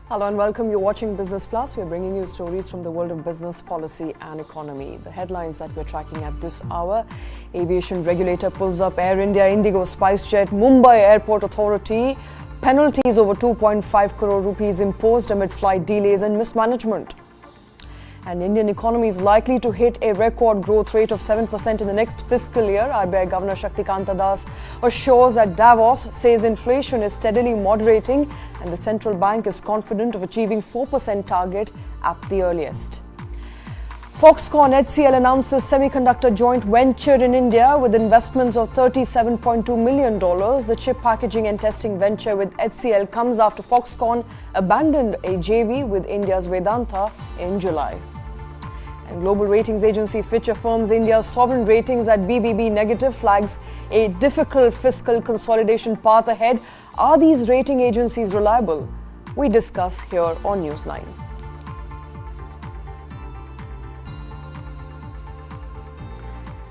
Hello and welcome. You're watching Business Plus. We're bringing you stories from the world of business, policy and economy. The headlines that we're tracking at this hour: Aviation Regulator pulls up Air India, Indigo, SpiceJet, Mumbai Airport Authority. Penalties over 2.5 crore rupees imposed amid flight delays and mismanagement. And Indian economy is likely to hit a record growth rate of 7% in the next fiscal year. RBI Governor Shaktikanta assures at Davos, says inflation is steadily moderating and the central bank is confident of achieving 4% target at the earliest. Foxconn HCL announces semiconductor joint venture in India with investments of $37.2 million. The chip packaging and testing venture with HCL comes after Foxconn abandoned a JV with India's Vedanta in July. And global ratings agency Fitch affirms India's sovereign ratings at BBB negative, flags a difficult fiscal consolidation path ahead. Are these rating agencies reliable? We discuss here on Newsline.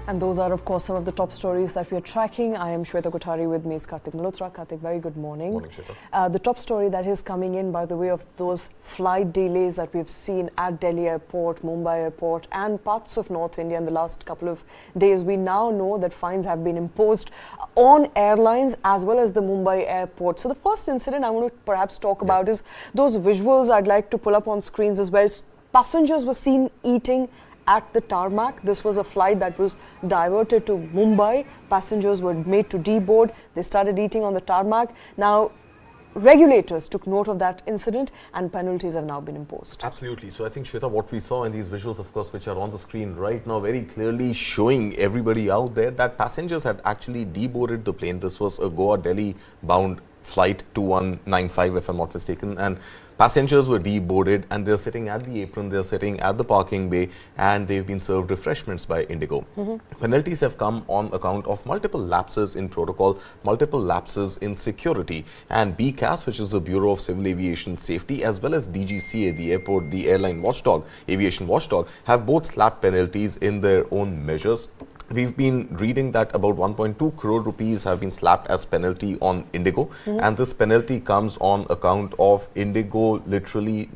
And those are, of course, some of the top stories that we are tracking. I am Shweta, Kothari, with me is Kartik, Malhotra. Kartik, very good morning. Morning, Shweta. The top story that is coming in by the way of those flight delays that we've seen at Delhi Airport, Mumbai Airport and parts of North India in the last couple of days. We now know that fines have been imposed on airlines as well as the Mumbai Airport. So the first incident I want to perhaps talk about is those visuals I'd like to pull up on screens as well. Passengers were seen eating at the tarmac. This was a flight that was diverted to Mumbai. Passengers were made to deboard. They started eating on the tarmac. Now, regulators took note of that incident and penalties have now been imposed. Absolutely. So I think, Shweta, what we saw in these visuals, of course, which are on the screen right now, very clearly showing everybody out there that passengers had actually deboarded the plane. This was a Goa-Delhi bound flight 2195, if I'm not mistaken, and passengers were deboarded and they're sitting at the apron, they're sitting at the parking bay, and they've been served refreshments by Indigo. Penalties have come on account of multiple lapses in protocol, multiple lapses in security, and BCAS, which is the Bureau of Civil Aviation Safety, as well as DGCA, the airline watchdog, aviation watchdog, have both slapped penalties in their own measures. We've been reading that about 1.2 crore rupees have been slapped as penalty on Indigo, and this penalty comes on account of Indigo literally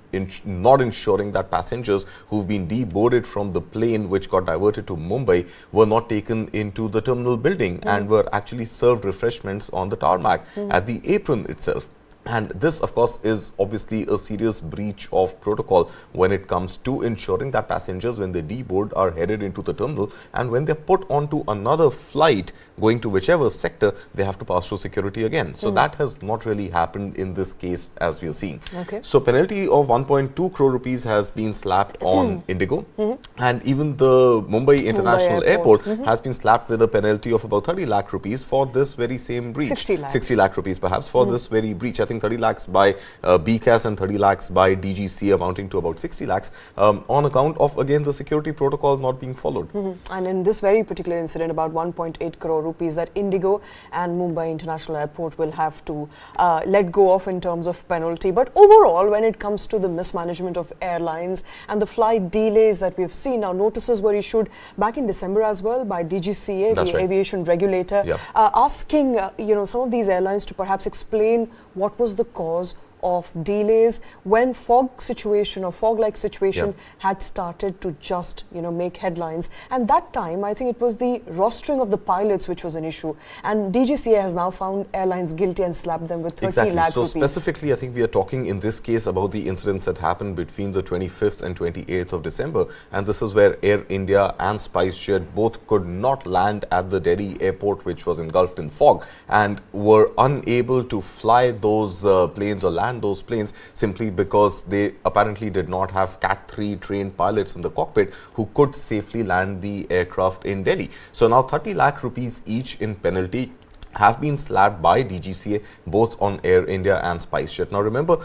not ensuring that passengers who've been deboarded from the plane which got diverted to Mumbai were not taken into the terminal building and were actually served refreshments on the tarmac at the apron itself. And this, of course, is obviously a serious breach of protocol when it comes to ensuring that passengers, when they deboard, are headed into the terminal, and when they're put onto another flight going to whichever sector, they have to pass through security again. So that has not really happened in this case, as we are seeing. So penalty of 1.2 crore rupees has been slapped on Indigo, and even the Mumbai International Airport has been slapped with a penalty of about 30 lakh rupees for this very same breach. 60 lakh rupees perhaps for this very breach. I think 30 lakhs by BCAS and 30 lakhs by DGCA, amounting to about 60 lakhs on account of, again, the security protocol not being followed. And in this very particular incident, about 1.8 crore rupees that Indigo and Mumbai International Airport will have to let go of in terms of penalty. But overall, when it comes to the mismanagement of airlines and the flight delays that we've seen, now notices were issued back in December as well by DGCA, the Aviation Regulator, asking some of these airlines to perhaps explain what was the cause of delays when fog like situation had started to just make headlines. And that time I think it was the rostering of the pilots which was an issue, and DGCA has now found airlines guilty and slapped them with 30 lakh rupees. So specifically, I think we are talking in this case about the incidents that happened between the 25th and 28th of December, and this is where Air India and SpiceJet both could not land at the Delhi airport, which was engulfed in fog, and were unable to fly those planes or land those planes simply because they apparently did not have Cat 3 trained pilots in the cockpit who could safely land the aircraft in Delhi. So now 30 lakh rupees each in penalty have been slapped by DGCA both on Air India and SpiceJet. Now remember,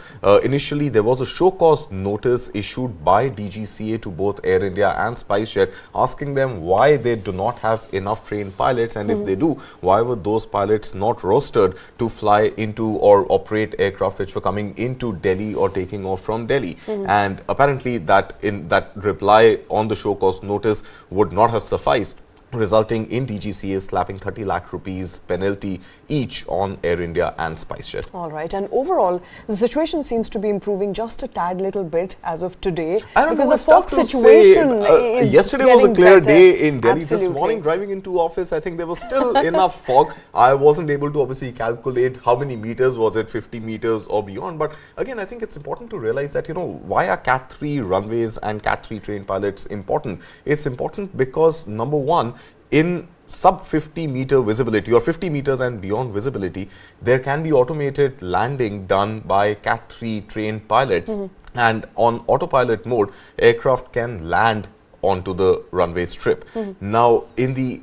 initially there was a show cause notice issued by DGCA to both Air India and SpiceJet asking them why they do not have enough trained pilots, and if they do, why were those pilots not rostered to fly into or operate aircraft which were coming into Delhi or taking off from Delhi. And apparently that reply on the show cause notice would not have sufficed. resulting in DGCA slapping 30 lakh rupees penalty each on Air India and SpiceJet. All right, and overall, the situation seems to be improving just a tad little bit as of today. I don't because know, the Fox situation is yesterday was a clear better. day in Delhi. Absolutely. This morning, driving into office, I think there was still enough fog. I wasn't able to obviously calculate how many meters, was it 50 meters or beyond. But again, I think it's important to realize that, why are Cat 3 runways and Cat 3 trained pilots important? It's important because, number one, in sub 50 meter visibility or 50 meters and beyond visibility, there can be automated landing done by Cat 3 trained pilots. And on autopilot mode, aircraft can land onto the runway strip. Now, in the,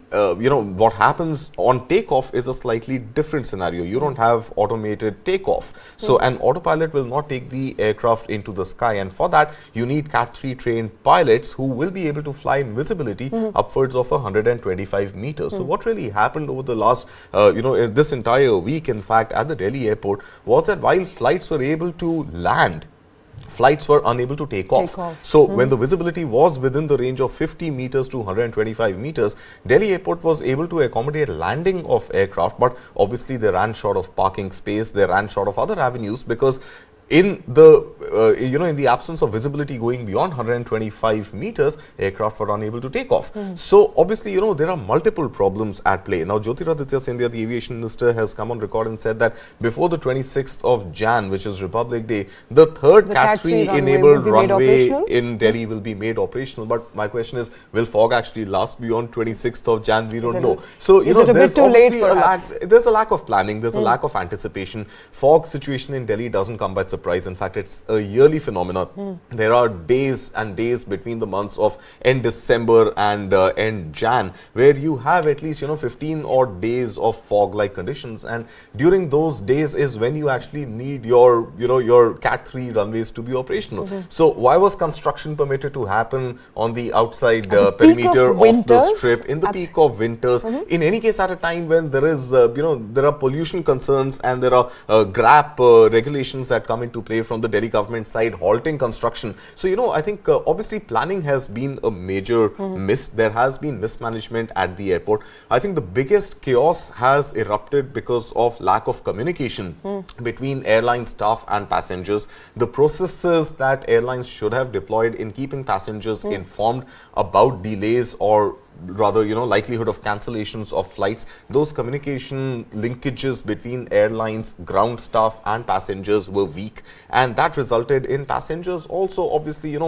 what happens on takeoff is a slightly different scenario. You don't have automated takeoff. So, an autopilot will not take the aircraft into the sky. And for that, you need Cat 3 trained pilots who will be able to fly in visibility upwards of 125 meters. So, what really happened over the last, in this entire week, in fact, at the Delhi airport, was that while flights were able to land, flights were unable to take off. So, when the visibility was within the range of 50 meters to 125 meters, Delhi airport was able to accommodate landing of aircraft, but obviously they ran short of parking space, they ran short of other avenues, because in the in the absence of visibility going beyond 125 meters, aircraft were unable to take off. So obviously, there are multiple problems at play. Now, Jyotiraditya Scindia, the aviation minister, has come on record and said that before the 26th of Jan, which is Republic Day, the third Cat 3 enabled runway in Delhi will be made operational. But my question is, will fog actually last beyond 26th of Jan? We don't know. So is it a bit too late perhaps? There's a lack of planning, there's a lack of anticipation. Fog situation in Delhi doesn't come by surprise. In fact, it's a yearly phenomenon. There are days and days between the months of end December and end Jan, where you have at least 15 odd days of fog-like conditions, and during those days is when you actually need your your Cat 3 runways to be operational. So why was construction permitted to happen on the outside perimeter of the strip in the peak of winters? In any case, at a time when there is there are pollution concerns and there are GRAP regulations that come into play from the Delhi government side, halting construction. So, I think obviously planning has been a major miss. There has been mismanagement at the airport. I think the biggest chaos has erupted because of lack of communication between airline staff and passengers. The processes that airlines should have deployed in keeping passengers informed about delays or rather, likelihood of cancellations of flights, those communication linkages between airlines, ground staff and passengers were weak, and that resulted in passengers also obviously,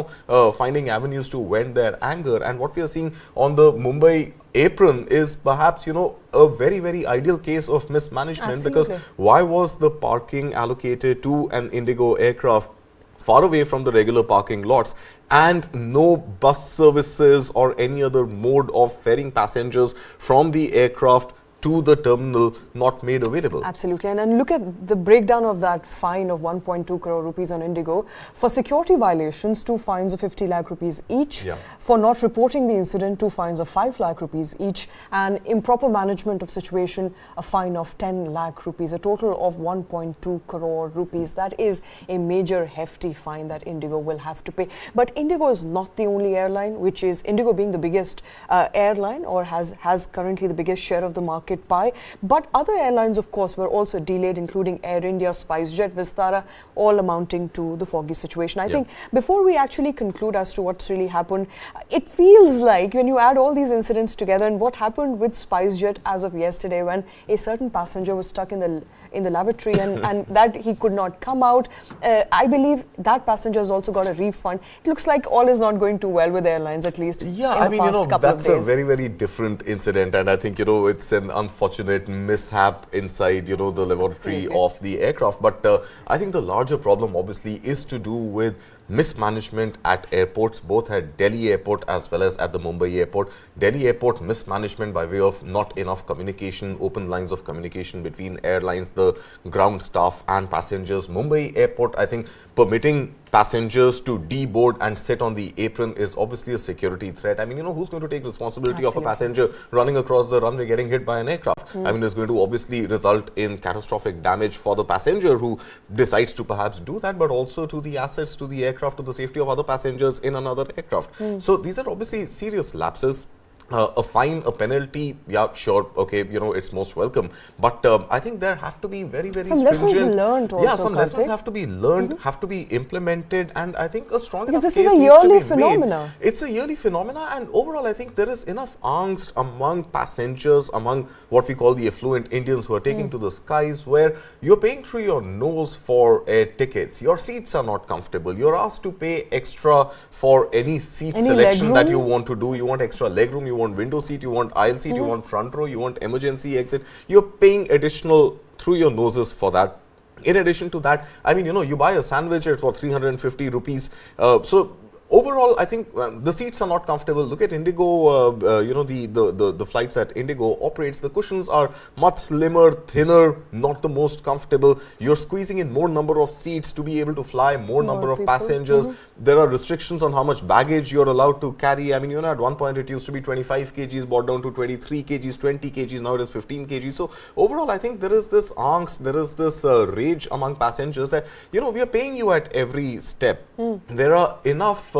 finding avenues to vent their anger. And what we are seeing on the Mumbai apron is perhaps, a very, very ideal case of mismanagement. Because why was the parking allocated to an Indigo aircraft far away from the regular parking lots, and no bus services or any other mode of ferrying passengers from the aircraft to the terminal not made available? Absolutely. And look at the breakdown of that fine of 1.2 crore rupees on Indigo. For security violations, 2 fines of 50 lakh rupees each. For not reporting the incident, 2 fines of 5 lakh rupees each. And improper management of situation, a fine of 10 lakh rupees. A total of 1.2 crore rupees. That is a major hefty fine that Indigo will have to pay. But Indigo is not the only airline, which is Indigo being the biggest airline, or has currently the biggest share of the market pie. But other airlines, of course, were also delayed, including Air India, SpiceJet, Vistara, all amounting to the foggy situation. I think before we actually conclude as to what's really happened, it feels like when you add all these incidents together and what happened with SpiceJet as of yesterday, when a certain passenger was stuck in the lavatory and that he could not come out, I believe that passenger has also got a refund. It looks like all is not going too well with airlines, at least in the past couple of days. That's a very, very different incident, and I think it's an unfortunate mishap inside the laboratory of the aircraft. But I think the larger problem obviously is to do with mismanagement at airports, both at Delhi airport as well as at the Mumbai airport. Delhi airport mismanagement by way of not enough communication, open lines of communication between airlines, the ground staff and passengers. Mumbai airport, I think, permitting passengers to deboard and sit on the apron is obviously a security threat. I mean, who's going to take responsibility of a passenger running across the runway getting hit by an aircraft? I mean, it's going to obviously result in catastrophic damage for the passenger who decides to perhaps do that, but also to the assets, to the aircraft, to the safety of other passengers in another aircraft. So these are obviously serious lapses. a fine, a penalty, yeah, sure, okay, it's most welcome. But I think there have to be very, very some stringent. lessons learned also, Yeah, some Kartik. lessons have to be learned, have to be implemented, and I think a strong Because enough this is case a needs to yearly be phenomena. made. It's a yearly phenomena, and overall, I think there is enough angst among passengers, among what we call the affluent Indians who are taking to the skies, where you're paying through your nose for air tickets. Your seats are not comfortable. You're asked to pay extra for any seat selection that you want to do. You want extra legroom, you want window seat, you want aisle seat, you want front row, you want emergency exit. You're paying additional through your noses for that. In addition to that, I mean, you buy a sandwich for 350 rupees. So overall, I think the seats are not comfortable. Look at Indigo, the flights that Indigo operates. The cushions are much slimmer, thinner, not the most comfortable. You're squeezing in more number of seats to be able to fly more number of passengers. There are restrictions on how much baggage you're allowed to carry. I mean, at one point it used to be 25 kgs, brought down to 23 kgs, 20 kgs, now it is 15 kgs. So overall, I think there is this angst, there is this rage among passengers that, we are paying you at every step. There are enough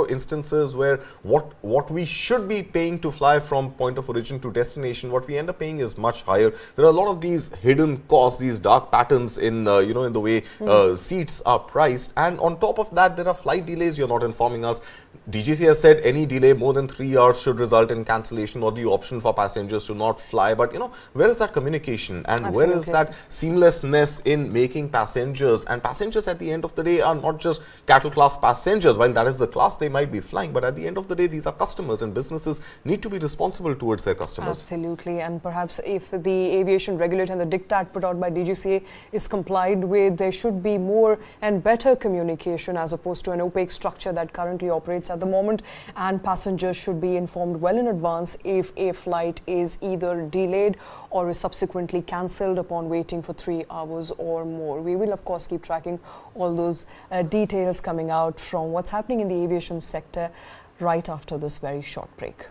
instances where what we should be paying to fly from point of origin to destination, what we end up paying is much higher. There are a lot of these hidden costs, these dark patterns in in the way seats are priced, and on top of that, there are flight delays. You're not informing us. DGCA has said any delay more than 3 hours should result in cancellation or the option for passengers to not fly. But where is that communication, and where is that seamlessness in making passengers? And passengers at the end of the day are not just cattle class passengers. While that is the class they might be flying, but at the end of the day, these are customers, and businesses need to be responsible towards their customers. Absolutely, and perhaps if the aviation regulator and the diktat put out by DGCA is complied with, there should be more and better communication as opposed to an opaque structure that currently operates at the moment, and passengers should be informed well in advance if a flight is either delayed or is subsequently cancelled upon waiting for 3 hours or more. We will of course keep tracking all those details coming out from what's happening in the aviation sector right after this very short break.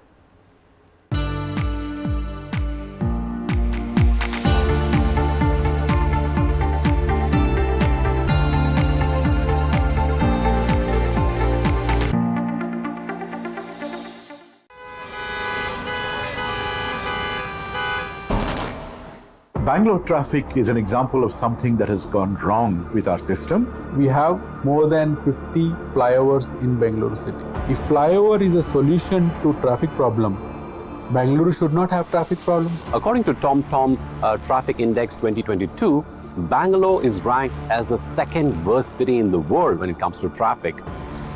Bangalore Traffic is an example of something that has gone wrong with our system. We have more than 50 flyovers in Bangalore city. If flyover is a solution to traffic problem, Bangalore should not have traffic problem. According to TomTom Traffic Index 2022, Bangalore is ranked as the second worst city in the world when it comes to traffic.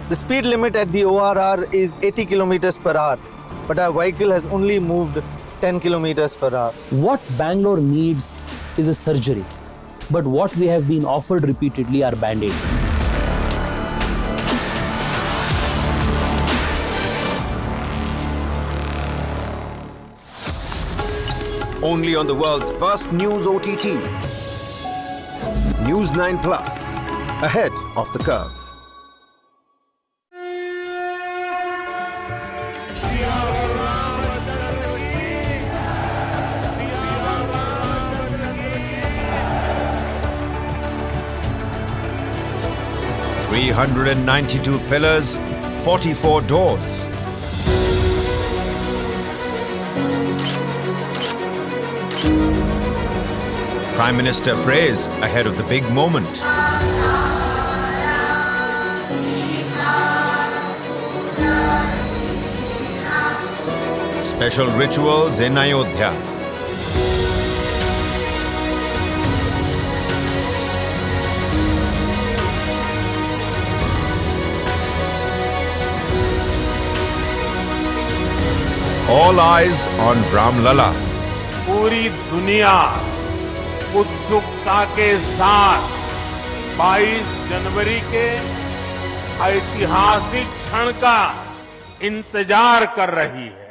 The speed limit at the ORR is 80 kilometers per hour, but our vehicle has only moved 10 kilometers per hour. What Bangalore needs is a surgery, but what we have been offered repeatedly are band-aids. Only on the world's first news OTT. News 9 Plus, ahead of the curve. $392 pillars, 44 doors. Prime Minister prays ahead of the big moment. Special rituals in Ayodhya. All eyes on Ram Lala. पूरी दुनिया उत्सुकता के साथ 22 जनवरी के ऐतिहासिक क्षण का इंतजार कर रही है.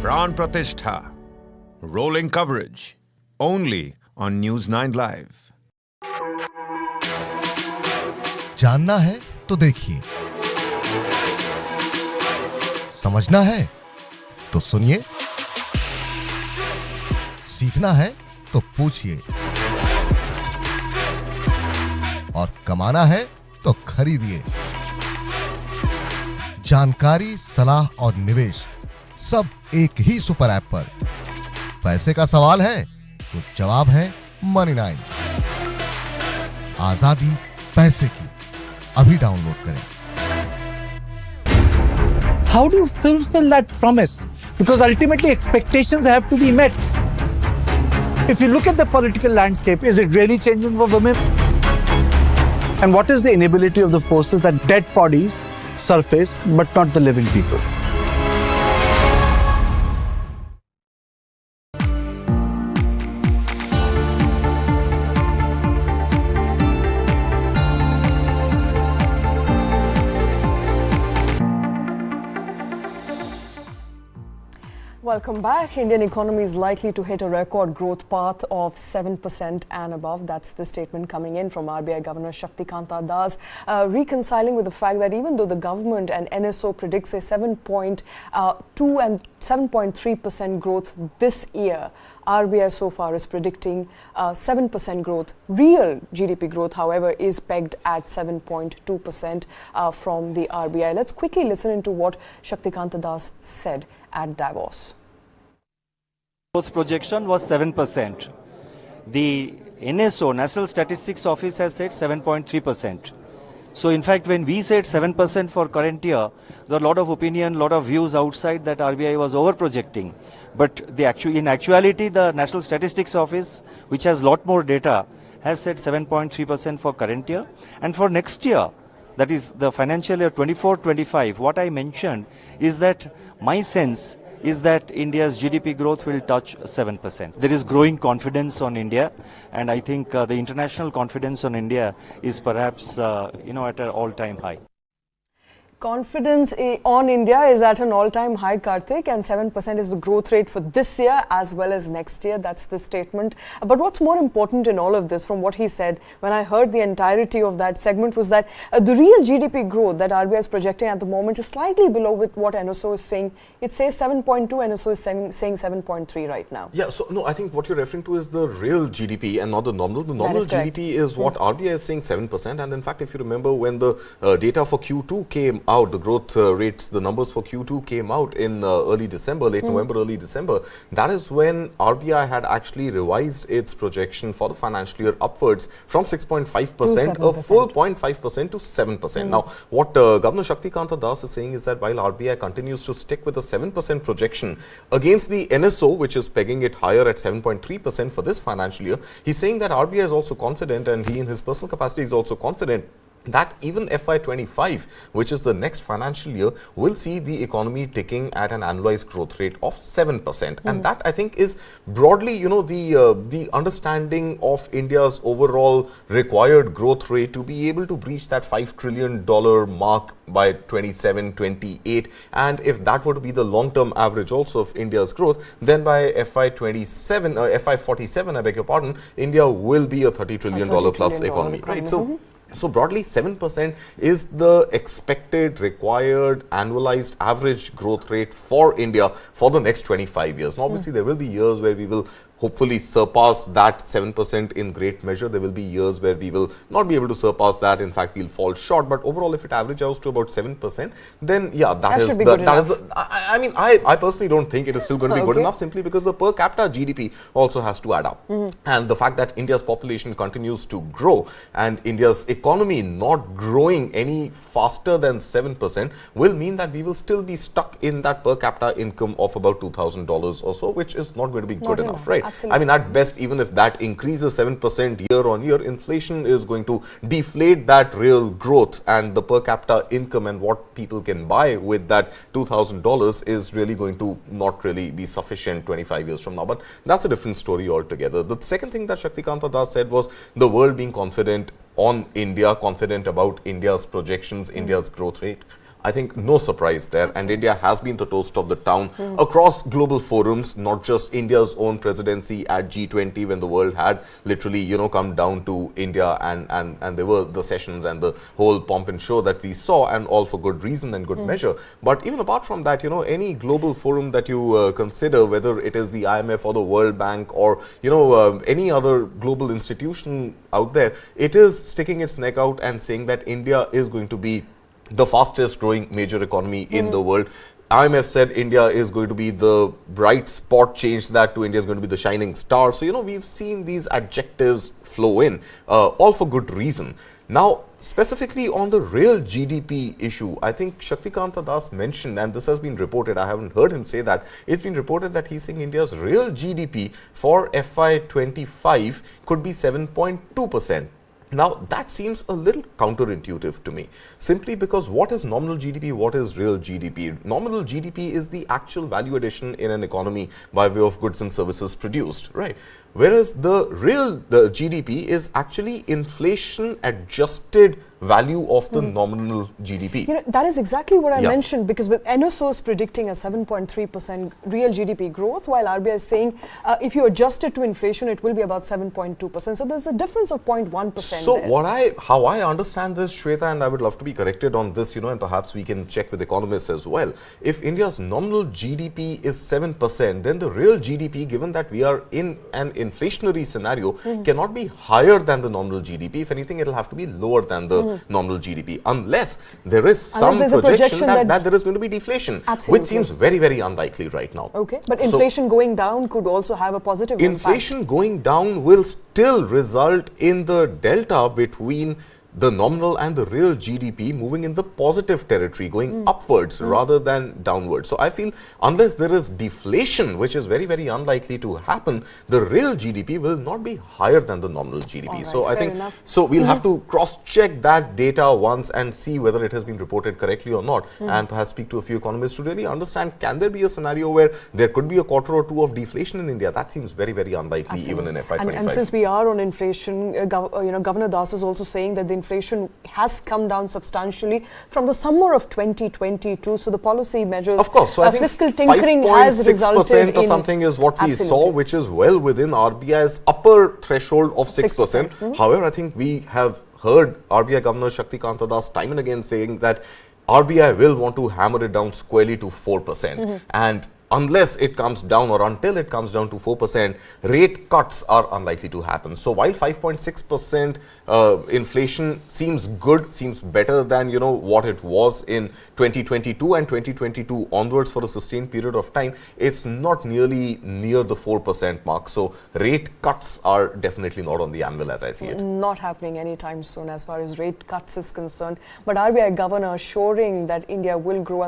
Pran Pratishtha. Rolling coverage. Only on News 9 Live. जानना है तो देखिए, समझना है तो सुनिए, सीखना है तो पूछिए, और कमाना है तो खरीदिए. जानकारी, सलाह और निवेश सब एक ही सुपर ऐप पर। पैसे का सवाल है तो जवाब है मनी 9। आजादी पैसे की, अभी डाउनलोड करें। How do you fulfill that promise? Because ultimately expectations have to be met. If you look at the political landscape, is it really changing for women? And what is the inability of the forces that dead bodies surface but not the living people? Welcome back. Indian economy is likely to hit a record growth path of 7% and above. That's the statement coming in from RBI Governor Shaktikanta Das, reconciling with the fact that even though the government and NSO predicts a 7.2 and 7.3% growth this year, RBI so far is predicting 7% growth. Real GDP growth, however, is pegged at 7.2% from the RBI. Let's quickly listen into what Shaktikanta Das said at Davos. Growth projection was 7%. The NSO, National Statistics Office, has said 7.3%. So in fact, when we said 7% for current year, there are a lot of opinion, a lot of views outside that RBI was over projecting. But in actuality, the National Statistics Office, which has a lot more data, has said 7.3% for current year. And for next year, that is the financial year 24-25, what I mentioned is that my sense is that India's GDP growth will touch 7%. There is growing confidence on India, and I think the international confidence on India is perhaps at an all-time high. Confidence on India is at an all-time high, Kartik, and 7% is the growth rate for this year as well as next year. That's the statement. But what's more important in all of this, from what he said, when I heard the entirety of that segment, was that the real GDP growth that RBI is projecting at the moment is slightly below with what NSO is saying. It says 7.2, NSO is saying 7.3 right now. Yeah, so no, I think what you're referring to is the real GDP and not the nominal. The nominal GDP is what RBI is saying 7%. And in fact, if you remember when the data for Q2 came out, the growth rates, the numbers for Q2 came out in early December, late November, early December. That is when RBI had actually revised its projection for the financial year upwards from 6.5%, a full 0.5% to 7%. Now, what Governor Shaktikanta Das is saying is that while RBI continues to stick with a 7% projection against the NSO, which is pegging it higher at 7.3% for this financial year, he's saying that RBI is also confident, and he in his personal capacity is also confident, that even FY25, which is the next financial year, will see the economy ticking at an annualized growth rate of 7%. And that, I think, is broadly, the understanding of India's overall required growth rate to be able to breach that $5 trillion mark by 27-28. And if that were to be the long-term average also of India's growth, then by FY47, I beg your pardon, India will be a $30 trillion plus economy, right? So broadly, 7% is the expected, required, annualized average growth rate for India for the next 25 years. Now, obviously, there will be years where we will hopefully surpass that 7% in great measure. There will be years where we will not be able to surpass that. In fact, we'll fall short. But overall, if it averages to about 7%, then yeah, that is I mean, I personally don't think it is still going to be good enough, simply because the per capita GDP also has to add up. And the fact that India's population continues to grow and India's economy not growing any faster than 7% will mean that we will still be stuck in that per capita income of about $2,000 or so, which is not going to be good enough, right? Absolutely. I mean, at best, even if that increases 7% year on year, inflation is going to deflate that real growth, and the per capita income and what people can buy with that $2,000 is really going to not really be sufficient 25 years from now. But that's a different story altogether. The second thing that Shaktikanta Das said was the world being confident on India, confident about India's projections, India's growth rate. I think no surprise there. And India has been the toast of the town across global forums, not just India's own presidency at G20, when the world had literally, come down to India, and there were the sessions and the whole pomp and show that we saw, and all for good reason and good measure. But even apart from that, any global forum that you consider, whether it is the IMF or the World Bank or, any other global institution out there, it is sticking its neck out and saying that India is going to be the fastest growing major economy in the world. IMF said India is going to be the bright spot, changed that to India is going to be the shining star. So, you know, we've seen these adjectives flow in, all for good reason. Now, specifically on the real GDP issue, I think Shaktikanta Das mentioned, and this has been reported, I haven't heard him say that, it's been reported that he's saying India's real GDP for FY25 could be 7.2%. Now, that seems a little counterintuitive to me, simply because what is nominal GDP, what is real GDP? Nominal GDP is the actual value addition in an economy by way of goods and services produced, right? Whereas the real GDP is actually inflation adjusted value of the nominal GDP. You know, that is exactly what I mentioned, because with NSOs predicting a 7.3% real GDP growth, while RBI is saying if you adjust it to inflation, it will be about 7.2%. So there's a difference of 0.1%. So how I understand this, Shweta, and I would love to be corrected on this, you know, and perhaps we can check with economists as well. If India's nominal GDP is 7%, then the real GDP, given that we are in an inflationary scenario, cannot be higher than the nominal GDP. If anything, it will have to be lower than the nominal GDP, unless there is some projection that there is going to be deflation, which seems very, very unlikely right now. Okay, but inflation going down could also have a positive impact. Inflation going down will still result in the delta between the nominal and the real GDP moving in the positive territory, going upwards rather than downwards. So I feel unless there is deflation, which is very, very unlikely to happen, the real GDP will not be higher than the nominal GDP. Right, so I think, so we'll have to cross-check that data once and see whether it has been reported correctly or not, and perhaps speak to a few economists to really understand, can there be a scenario where there could be a quarter or two of deflation in India? That seems very, very unlikely even in FY25. And since we are on inflation, Governor Das is also saying that the inflation has come down substantially from the summer of 2022. So the policy measures, of course, so I think fiscal tinkering has resulted in or something is what we saw, which is well within RBI's upper threshold of 6%. However, I think we have heard RBI Governor Shaktikanta Das time and again saying that RBI will want to hammer it down squarely to 4%. And unless it comes down or until it comes down to 4%, rate cuts are unlikely to happen. So while 5.6% inflation seems good, seems better than, you know, what it was in 2022 and 2022 onwards for a sustained period of time, it's not nearly near the 4% mark. So rate cuts are definitely not on the anvil as I see it. Not happening anytime soon as far as rate cuts is concerned. But RBI Governor assuring that India will grow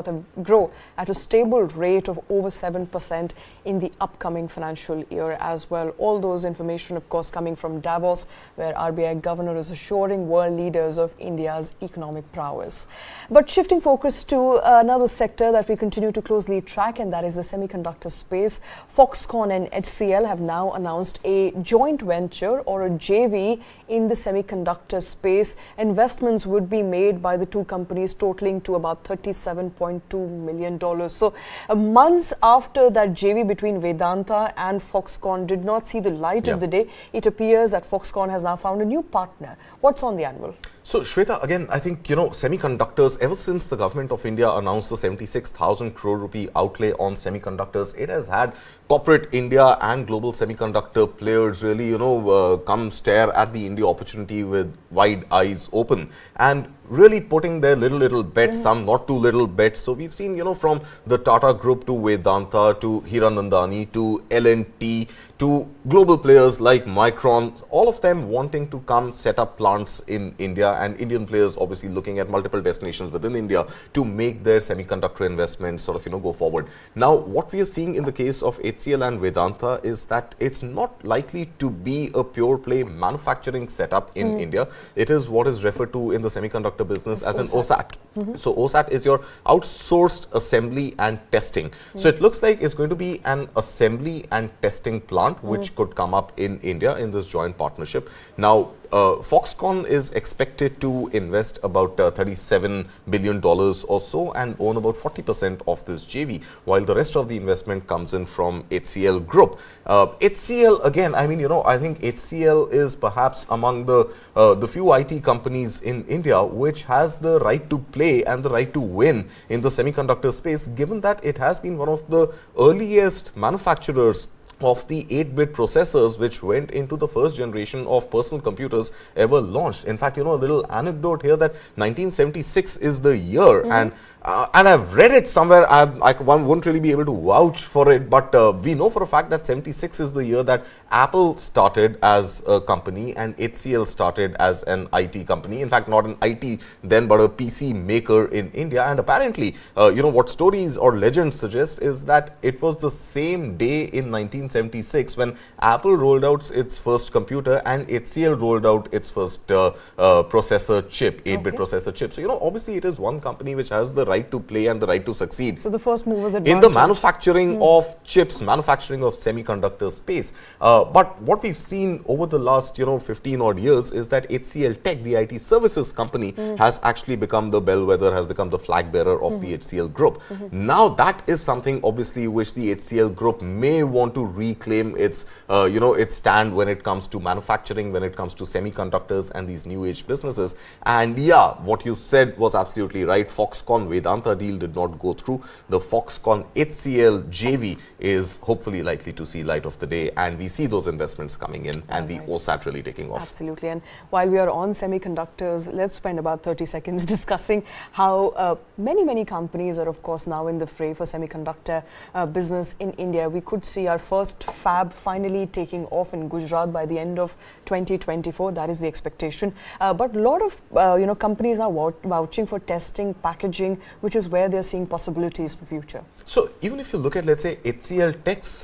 at a stable rate of over 7% in the upcoming financial year as well. All those information, of course, coming from Davos, where RBI Governor is assuring world leaders of India's economic prowess. But shifting focus to another sector that we continue to closely track, and that is the semiconductor space. Foxconn and HCL have now announced a joint venture or a JV in the semiconductor space. Investments would be made by the two companies totaling to about $37.2 million. So months after that JV between Vedanta and Foxconn did not see the light of the day, it appears that Foxconn has now found a new partner. What's on the anvil? So, Shweta, again, I think, you know, semiconductors, ever since the government of India announced the 76,000 crore rupee outlay on semiconductors, it has had corporate India and global semiconductor players really, you know, come stare at the India opportunity with wide eyes open and really putting their little bets, some not too little bets. So we've seen, you know, from the Tata Group to Vedanta to Hiranandani to L&T to global players like Micron, all of them wanting to come set up plants in India, and Indian players obviously looking at multiple destinations within India to make their semiconductor investments sort of, you know, go forward. Now, what we are seeing in the case of HCL and Vedanta is that it's not likely to be a pure play manufacturing setup in India. It is what is referred to in the semiconductor business as an OSAT. So OSAT is your outsourced assembly and testing. So it looks like it's going to be an assembly and testing plant which could come up in India in this joint partnership. Now, Foxconn is expected to invest about $37 billion or so and own about 40% of this JV, while the rest of the investment comes in from HCL Group. HCL, again, I mean, you know, I think HCL is perhaps among the few IT companies in India which has the right to play and the right to win in the semiconductor space, given that it has been one of the earliest manufacturers of the 8-bit processors which went into the first generation of personal computers ever launched. In fact, a little anecdote here that 1976 is the year, and I've read it somewhere. One wouldn't really be able to vouch for it, but we know for a fact that 76 is the year that Apple started as a company and HCL started as an IT company. In fact, not an IT then, but a PC maker in India. And apparently, what stories or legends suggest is that it was the same day in 1976 when Apple rolled out its first computer and HCL rolled out its first processor chip, 8-bit processor chip. So, obviously it is one company which has the right to play and the right to succeed. So the first movers advantage in the manufacturing of chips, manufacturing of semiconductor space. But what we've seen over the last 15 odd years is that HCL Tech, the IT services company, has actually become the bellwether, has become the flag bearer of the HCL group. Now that is something obviously which the HCL group may want to reclaim its its stand when it comes to manufacturing, when it comes to semiconductors and these new age businesses. And yeah, what you said was absolutely right. Foxconn Vedanta deal did not go through. The Foxconn HCL JV is hopefully likely to see light of the day, and we see those investments coming in and the OSAT really taking off. Absolutely. And while we are on semiconductors, let's spend about 30 seconds discussing how many companies are of course now in the fray for semiconductor business in India. We could see our first fab finally taking off in Gujarat by the end of 2024. That is the expectation. But a lot of companies are vouching for testing, packaging, which is where they're seeing possibilities for future. So even if you look at, let's say, HCL Tech's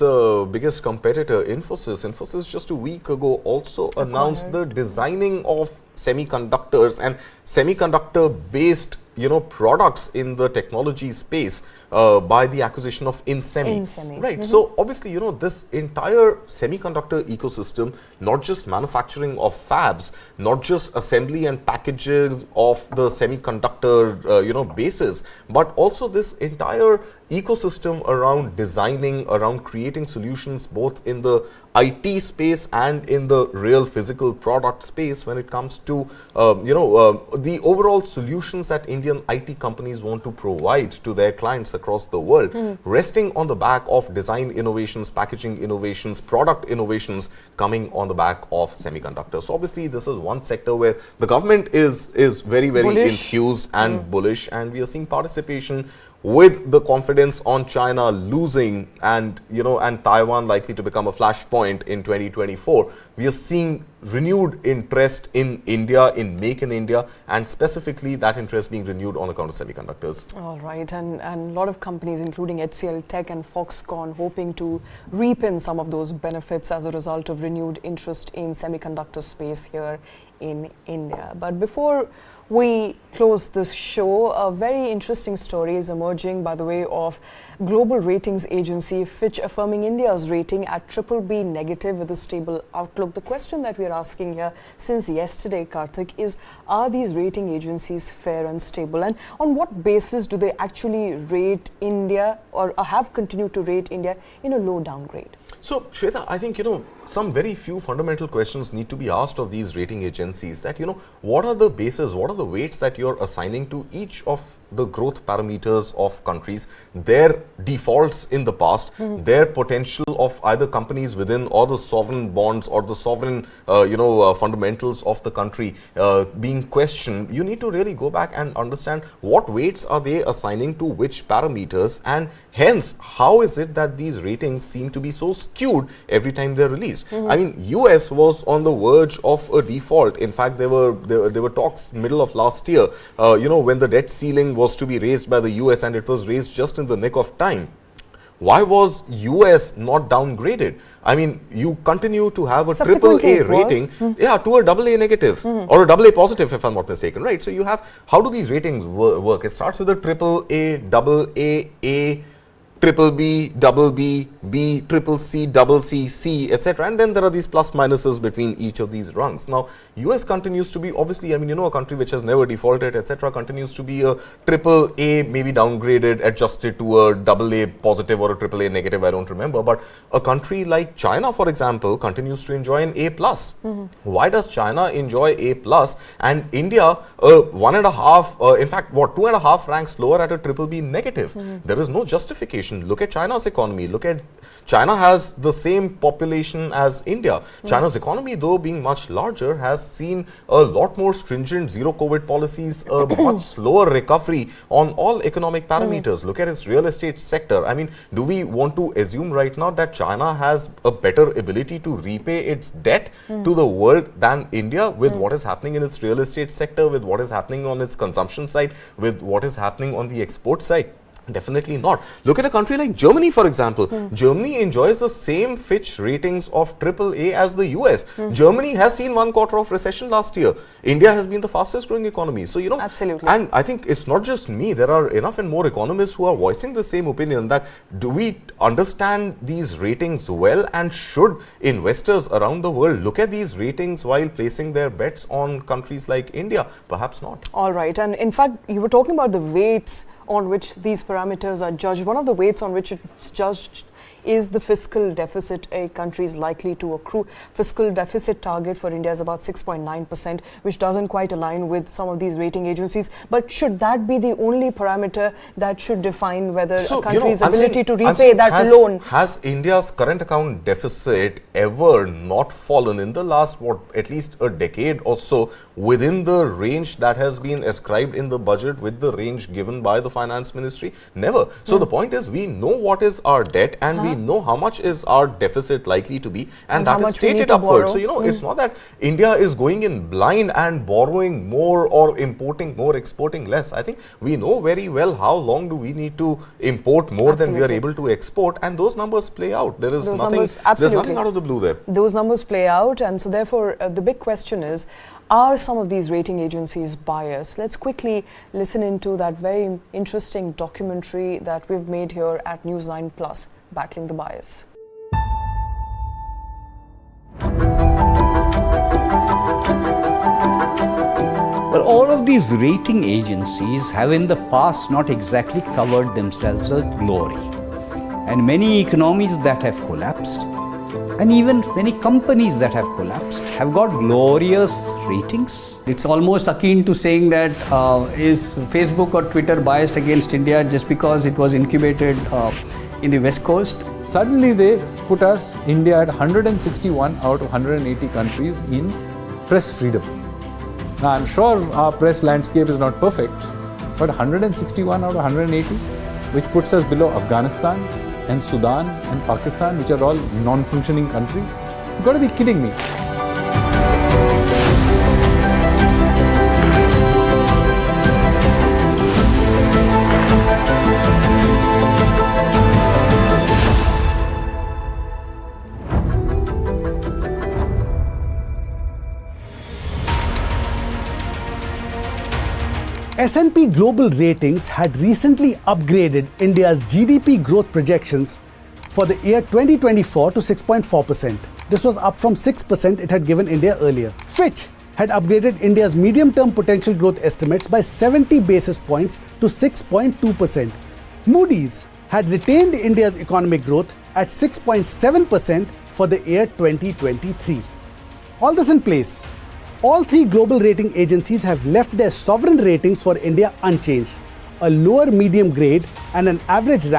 biggest competitor, Infosys just a week ago also announced the designing of semiconductors and semiconductor-based products in the technology space by the acquisition of InSemi. Right. So obviously, this entire semiconductor ecosystem, not just manufacturing of fabs, not just assembly and packaging of the semiconductor, bases, but also this entire ecosystem around designing, around creating solutions both in the IT space and in the real physical product space when it comes to the overall solutions that Indian IT companies want to provide to their clients across the world, resting on the back of design innovations, packaging innovations, product innovations coming on the back of semiconductors. So obviously this is one sector where the government is very enthused and bullish, and we are seeing participation with the confidence on China losing and Taiwan likely to become a flashpoint in 2024. We are seeing renewed interest in India, in Make in India, and specifically that interest being renewed on account of semiconductors. All right, and a lot of companies including HCL Tech and Foxconn hoping to reap in some of those benefits as a result of renewed interest in semiconductor space here in India. But before we close this show, a very interesting story is emerging by the way of global ratings agency Fitch affirming India's rating at BBB negative with a stable outlook. The question that we are asking here since yesterday, Kartik, is are these rating agencies fair and stable, and on what basis do they actually rate India or have continued to rate India in a low downgrade? So, Shweta, I think, some very few fundamental questions need to be asked of these rating agencies that, what are the bases, what are the weights that you're assigning to each of the growth parameters of countries, their defaults in the past, their potential of either companies within or the sovereign bonds or the sovereign, fundamentals of the country being questioned. You need to really go back and understand what weights are they assigning to which parameters, and hence, how is it that these ratings seem to be so skewed every time they're released? I mean, US was on the verge of a default. In fact, there were talks middle of last year, when the debt ceiling was to be raised by the US, and it was raised just in the nick of time. Why was US not downgraded? I mean, you continue to have a AAA rating, to a AA negative or a AA positive, if I'm not mistaken, right? So you have, how do these ratings work? It starts with a AAA, AA, A, triple B, double B, B, triple C, double C, C, etc. And then there are these plus minuses between each of these rungs. Now, US continues to be, obviously, a country which has never defaulted, etc., continues to be a triple A, maybe downgraded, adjusted to a double A positive or a triple A negative, I don't remember. But a country like China, for example, continues to enjoy an A+. Why does China enjoy A+? And India, 1.5, in fact, 2.5 ranks lower at a triple B negative? There is no justification information. Look at China's economy. Look at China has the same population as India. China's economy, though being much larger, has seen a lot more stringent zero COVID policies, a much slower recovery on all economic parameters. Look at its real estate sector. I mean, do we want to assume right now that China has a better ability to repay its debt to the world than India with what is happening in its real estate sector, with what is happening on its consumption side, with what is happening on the export side? Definitely not. Look at a country like Germany, for example. Germany enjoys the same Fitch ratings of AAA as the US. Germany has seen 1 quarter of recession last year. India has been the fastest growing economy. So, you know, absolutely. And I think it's not just me. There are enough and more economists who are voicing the same opinion that do we understand these ratings well, and should investors around the world look at these ratings while placing their bets on countries like India? Perhaps not. All right. And in fact, you were talking about the weights on which these parameters are judged. One of the weights on which it's judged is the fiscal deficit a country is likely to accrue. Fiscal deficit target for India is about 6.9%, which doesn't quite align with some of these rating agencies. But should that be the only parameter that should define whether a country's ability to repay that loan? Has India's current account deficit ever not fallen in the last, at least a decade or so, within the range that has been ascribed in the budget, with the range given by the finance ministry? Never. So the point is, we know what is our debt, and we know how much is our deficit likely to be, and that is stated upward. So, you know, it's not that India is going in blind and borrowing more or importing more, exporting less. I think we know very well how long do we need to import more than we are able to export, and those numbers play out. There is nothing out of the blue there. Those numbers play out, and so therefore the big question is, are some of these rating agencies biased? Let's quickly listen into that very interesting documentary that we've made here at News 9 Plus, Battling the Bias. Well, all of these rating agencies have in the past not exactly covered themselves with glory. And many economies that have collapsed, and even many companies that have collapsed, have got glorious ratings. It's almost akin to saying that is Facebook or Twitter biased against India just because it was incubated in the West Coast? Suddenly they put us, India, at 161 out of 180 countries in press freedom. Now, I'm sure our press landscape is not perfect, but 161 out of 180, which puts us below Afghanistan and Sudan and Pakistan, which are all non-functioning countries. You've got to be kidding me. S&P Global Ratings had recently upgraded India's GDP growth projections for the year 2024 to 6.4%. This was up from 6% it had given India earlier. Fitch had upgraded India's medium-term potential growth estimates by 70 basis points to 6.2%. Moody's had retained India's economic growth at 6.7% for the year 2023. All this in place, all three global rating agencies have left their sovereign ratings for India unchanged, a lower medium grade and an average rank